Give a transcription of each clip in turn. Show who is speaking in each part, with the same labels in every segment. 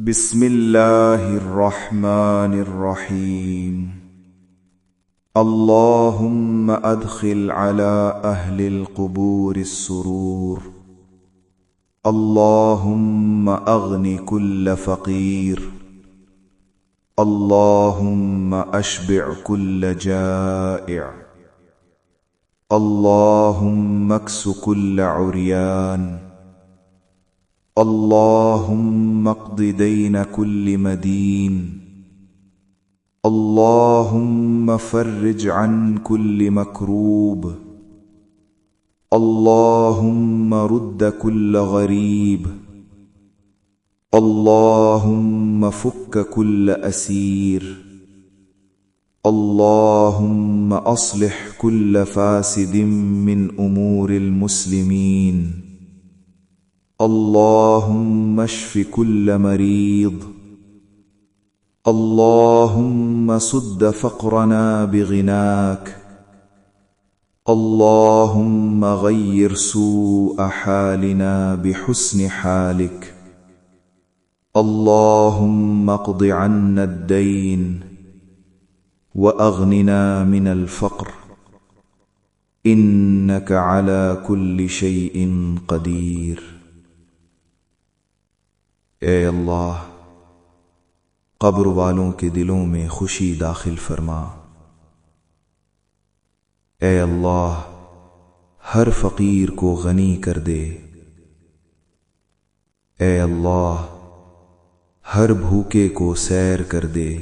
Speaker 1: بسم الله الرحمن الرحيم. اللهم أدخل على أهل القبور السرور. اللهم أغن كل فقير. اللهم أشبع كل جائع. اللهم اكس كل عريان. اللهم اقض دين كل مدين. اللهم فرج عن كل مكروب. اللهم رد كل غريب. اللهم فك كل أسير. اللهم أصلح كل فاسد من أمور المسلمين. اللهم اشف كل مريض. اللهم سد فقرنا بغناك. اللهم غير سوء حالنا بحسن حالك. اللهم اقض عنا الدين وأغننا من الفقر إنك على كل شيء قدير. اے اللہ، قبر والوں کے دلوں میں خوشی داخل فرما۔ اے اللہ، ہر فقیر کو غنی کر دے۔ اے اللہ، ہر بھوکے کو سیر کر دے۔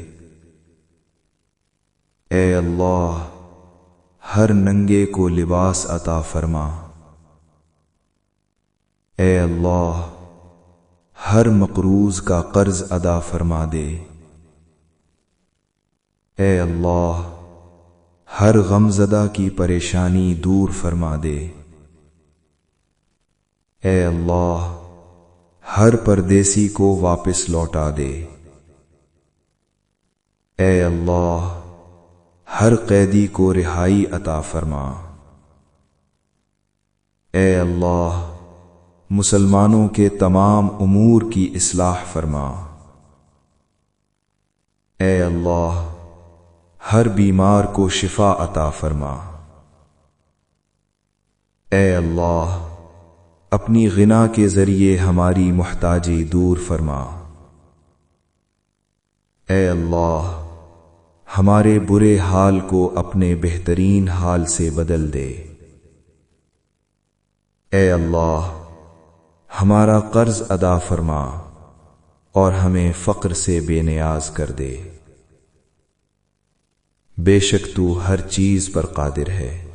Speaker 1: اے اللہ، ہر ننگے کو لباس عطا فرما۔ اے اللہ، ہر مقروض کا قرض ادا فرما دے۔ اے اللہ، ہر غمزدہ کی پریشانی دور فرما دے۔ اے اللہ، ہر پردیسی کو واپس لوٹا دے۔ اے اللہ، ہر قیدی کو رہائی عطا فرما۔ اے اللہ، مسلمانوں کے تمام امور کی اصلاح فرما۔ اے اللہ، ہر بیمار کو شفا عطا فرما۔ اے اللہ، اپنی غنا کے ذریعے ہماری محتاجی دور فرما۔ اے اللہ، ہمارے برے حال کو اپنے بہترین حال سے بدل دے۔ اے اللہ، ہمارا قرض ادا فرما اور ہمیں فقر سے بے نیاز کر دے۔ بے شک تو ہر چیز پر قادر ہے۔